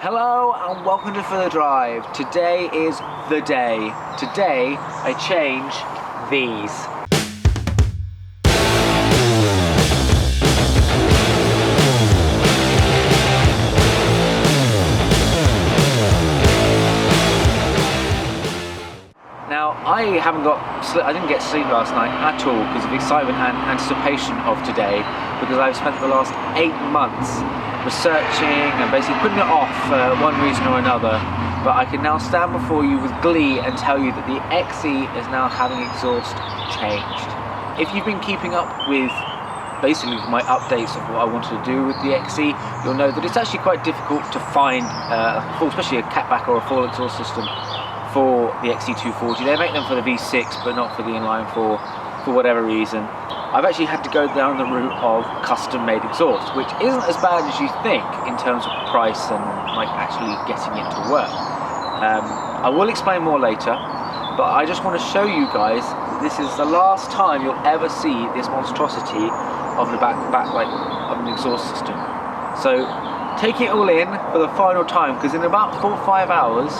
Hello and welcome to For The Drive. Today is the day. Today I change these. Now I didn't get sleep last night at all because of excitement and anticipation of today, because I've spent the last 8 months researching and basically putting it off for one reason or another, but I can now stand before you with glee and tell you that the XE is now having exhaust changed. If you've been keeping up with basically my updates of what I wanted to do with the XE, you'll know that it's actually quite difficult to find especially a catback or a full exhaust system for the XE240. They make them for the V6 but not for the inline 4 for whatever reason. I've actually had to go down the route of custom made exhaust, which isn't as bad as you think in terms of price and like actually getting it to work. I will explain more later, but I just want to show you guys this is the last time you'll ever see this monstrosity of the back of an exhaust system. So take it all in for the final time, because in about 4 or 5 hours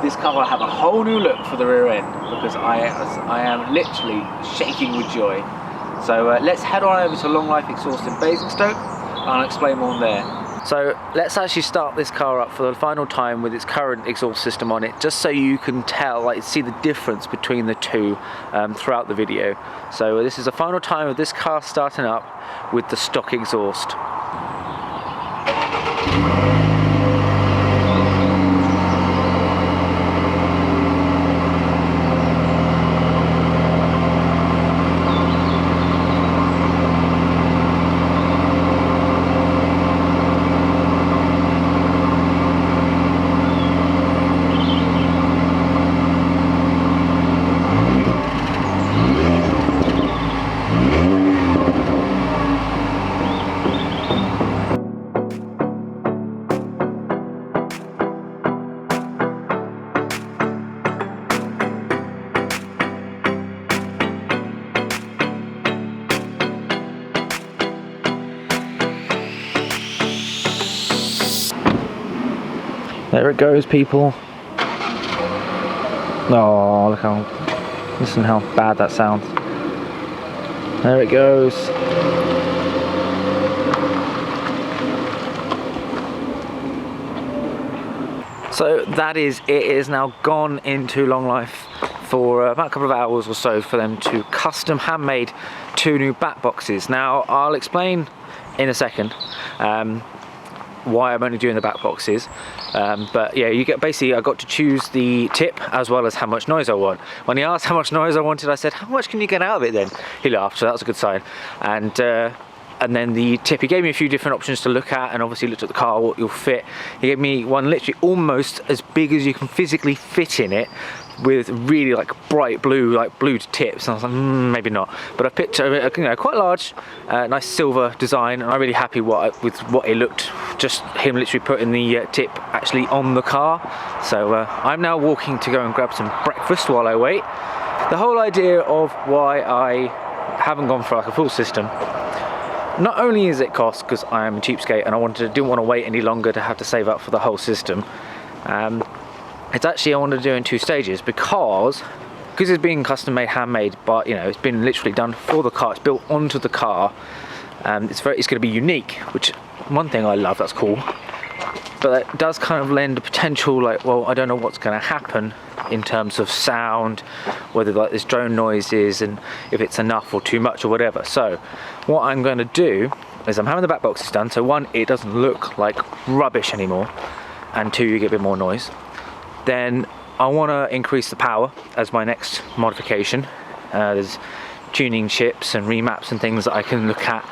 this car will have a whole new look for the rear end, because I am literally shaking with joy. So let's head on over to Longlife Exhausts in Basingstoke and I'll explain more there. So let's actually start this car up for the final time with its current exhaust system on it, just so you can tell, see the difference between the two throughout the video. So this is the final time of this car starting up with the stock exhaust. There it goes, people. Oh, listen how bad that sounds. There it goes. So that is it. It is now gone into Longlife for about a couple of hours or so for them to custom handmade 2 new back boxes. Now I'll explain in a second why I'm only doing the back boxes, but yeah, you get basically I got to choose the tip as well as how much noise I want. When he asked how much noise I wanted, I said, how much can you get out of it then? He laughed, so that was a good sign. And then the tip, he gave me a few different options to look at, and obviously looked at the car, what you'll fit. He gave me one literally almost as big as you can physically fit in it, with really bright blue, blue tips, and I was like, maybe not. But I picked quite large, nice silver design, and I'm really happy with what it looked. Just him literally putting the tip actually on the car. So I'm now walking to go and grab some breakfast while I wait. The whole idea of why I haven't gone for a full system, not only is it cost, because I am a cheapskate and I didn't want to wait any longer to have to save up for the whole system. It's actually I wanted to do in 2 stages, because it's being custom made, handmade, but it's been literally done for the car. It's built onto the car. It's going to be unique, which one thing I love. That's cool. But it does kind of lend a potential, well, I don't know what's going to happen in terms of sound, whether this drone noise is, and if it's enough or too much or whatever. So what I'm going to do is I'm having the back boxes done. So 1, it doesn't look like rubbish anymore, and 2, you get a bit more noise. Then I want to increase the power as my next modification. There's tuning chips and remaps and things that I can look at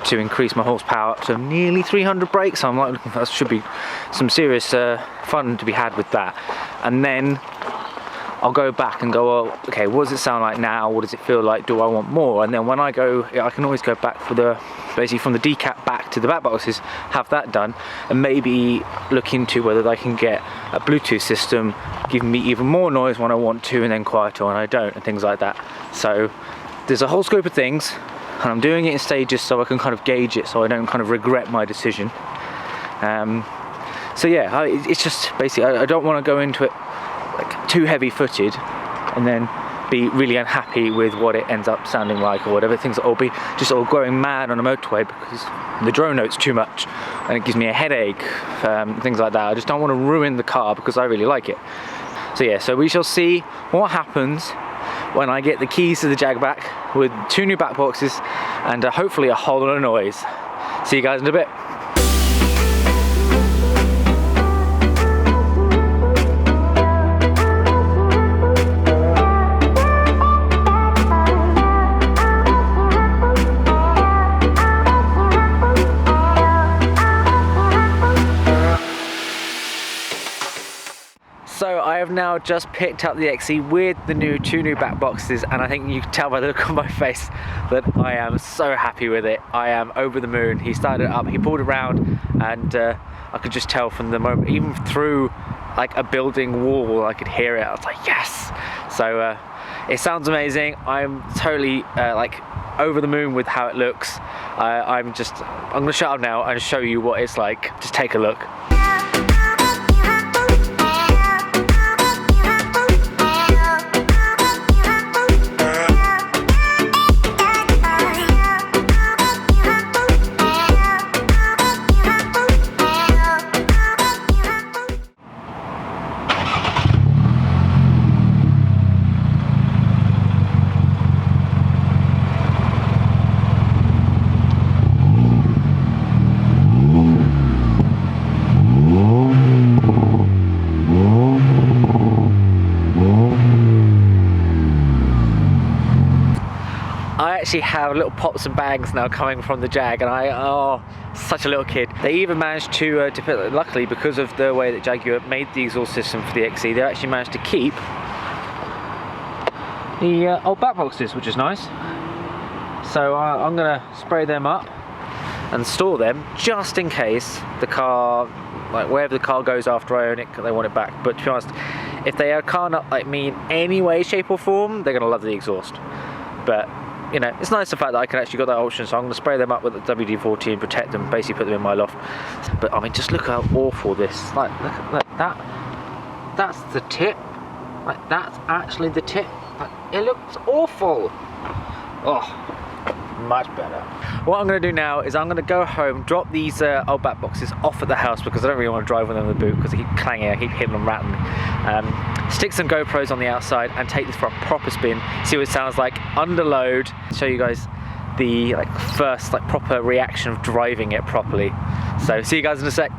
to increase my horsepower up to nearly 300 brakes. So I'm looking for, that should be some serious fun to be had with that. And then I'll go back and go, well, okay, what does it sound like now? What does it feel like? Do I want more? And then when I go, I can always go back for basically from the decap back to the back boxes, have that done, and maybe look into whether I can get a Bluetooth system giving me even more noise when I want to, and then quieter when I don't, and things like that. So there's a whole scope of things, and I'm doing it in stages so I can kind of gauge it, so I don't kind of regret my decision. So yeah, it's just basically I don't want to go into it like too heavy-footed and then be really unhappy with what it ends up sounding like or whatever. Things will be just all going mad on a motorway because the drone notes too much and it gives me a headache, things like that. I just don't want to ruin the car because I really like it. So yeah, so we shall see what happens when I get the keys to the Jag back with 2 new back boxes and hopefully a whole lot of noise. See you guys in a bit. So I have now just picked up the XE with the 2 new back boxes, and I think you can tell by the look on my face that I am so happy with it. I am over the moon. He started it up, he pulled it around, and I could just tell from the moment, even through like a building wall, I could hear it. I was like, yes! So it sounds amazing. I'm totally like over the moon with how it looks. I'm gonna shut up now and show you what it's like. Just take a look. I actually have little pops and bangs now coming from the Jag, and oh, such a little kid. They even managed to fit, luckily because of the way that Jaguar made the exhaust system for the XE, they actually managed to keep the old back boxes, which is nice. So I'm gonna spray them up and store them just in case the car, like wherever the car goes after I own it, they want it back. But to be honest, if they can't like me in any way, shape or form, they're gonna love the exhaust. But you know, it's nice the fact that I can actually got that option, so I'm going to spray them up with the WD-40 and protect them, basically put them in my loft. But I mean, just look how awful this, like, look that, that's the tip, like, that's actually the tip, like, it looks awful. Oh, much better. What I'm going to do now is I'm going to go home, drop these old back boxes off at the house because I don't really want to drive with them in the boot because they keep clanging, I keep hitting them, rattling. Stick some GoPros on the outside and take this for a proper spin, see what it sounds like under load, show you guys the first proper reaction of driving it properly. So see you guys in a sec.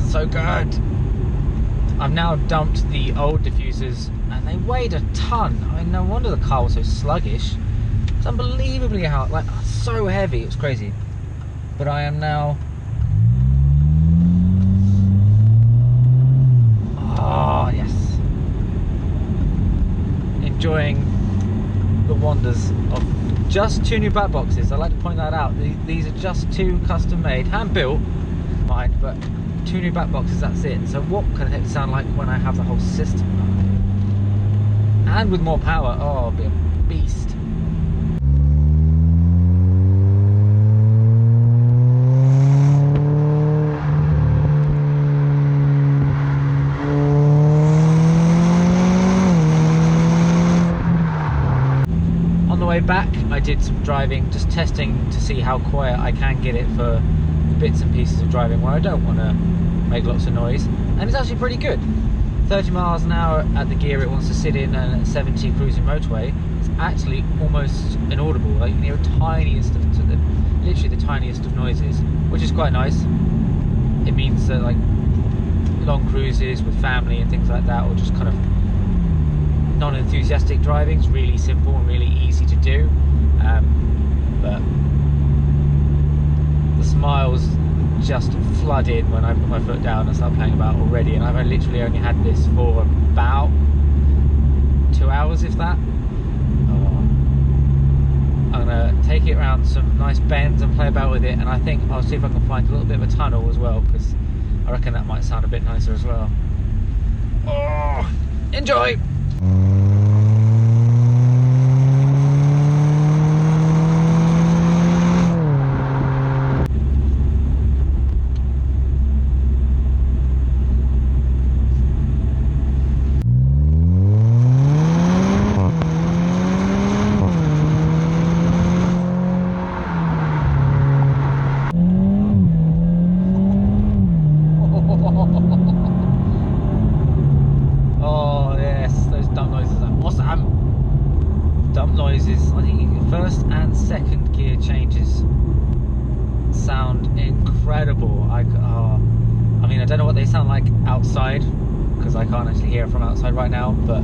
So good. I've now dumped the old diffusers and they weighed a ton. I mean, no wonder the car was so sluggish. It's unbelievably hard, like so heavy, it was crazy. But I am now, oh yes, enjoying the wonders of just 2 new back boxes. I'd like to point that out. These are just 2 custom made, hand built, mind, but 2 new back boxes, that's it. So what can it sound like when I have the whole system? And with more power, oh, I'll be a beast. On the way back, I did some driving, just testing to see how quiet I can get it for bits and pieces of driving where I don't want to make lots of noise, and it's actually pretty good. 30 miles an hour at the gear it wants to sit in, and at 70 cruising motorway, it's actually almost inaudible. Like you can hear a tiniest of, literally the tiniest of noises, which is quite nice. It means that like long cruises with family and things like that, or just kind of non-enthusiastic driving, is really simple and really easy to do. But the smiles just flooded when I put my foot down and start playing about already, and I've literally only had this for about 2 hours, if that. I'm gonna take it around some nice bends and play about with it, and I think I'll see if I can find a little bit of a tunnel as well, because I reckon that might sound a bit nicer as well. Oh, enjoy! Oh yes, those dump noises are awesome. Dump noises, I think first and second gear changes sound incredible. I mean, I don't know what they sound like outside, because I can't actually hear it from outside right now, but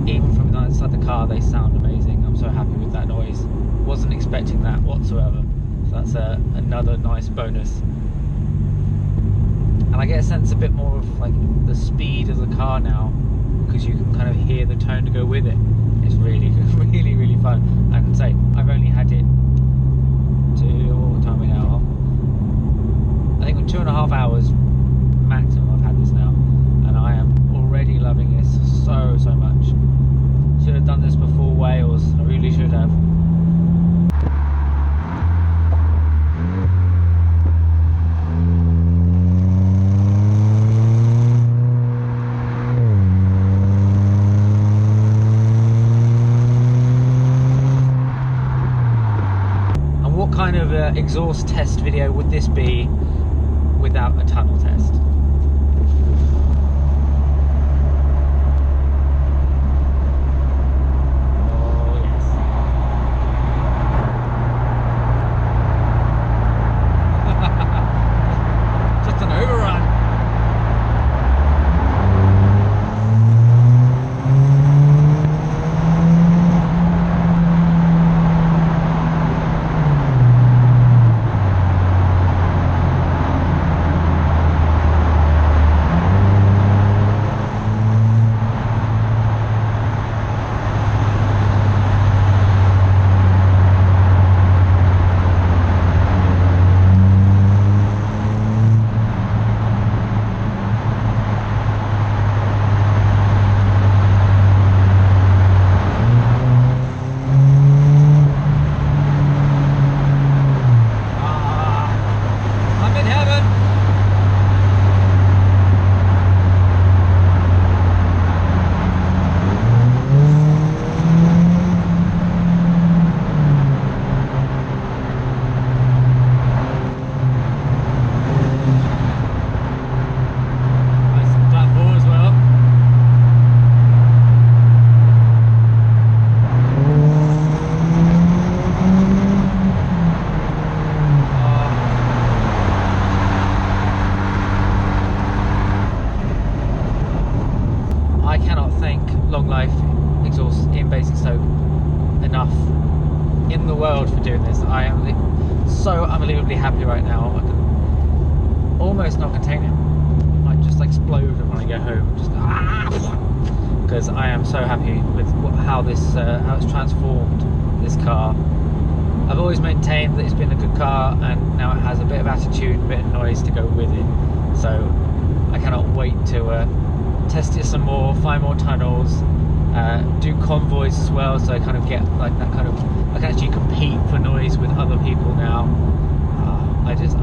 even from inside the car they sound amazing. I'm so happy with that noise. Wasn't expecting that whatsoever, so that's another nice bonus. And I get a sense a bit more of like the speed of the car now, because you can kind of hear the tone to go with it. It's really, really, really fun. And say, I've only had it what time are we now? I think 2.5 hours maximum I've had this now, and I am already loving this so much. Should have done this before Wales. I really should have. Kind of exhaust test video would this be without a tunnel test? Oh yes. Just an overrun. Longlife Exhausts in Basingstoke enough in the world for doing this. I am so unbelievably happy right now. I can almost not contain it. I might just explode when I get home. Just because I am so happy with how it's transformed this car. I've always maintained that it's been a good car, and now it has a bit of attitude, a bit of noise to go with it. So I cannot wait to test it some more, find more tunnels, do convoys as well, so I kind of get like that kind of, I can actually compete for noise with other people now. It is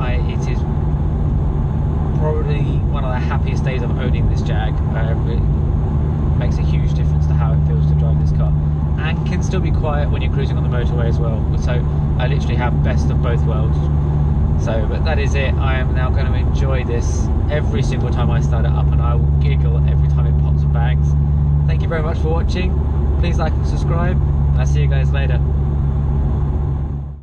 probably one of the happiest days of owning this Jag. It makes a huge difference to how it feels to drive this car, and can still be quiet when you're cruising on the motorway as well. So I literally have best of both worlds. So, but that is it. I am now going to enjoy this every single time I start it up, and I will giggle every time it pops and bangs. Thank you very much for watching. Please like and subscribe, and I'll see you guys later.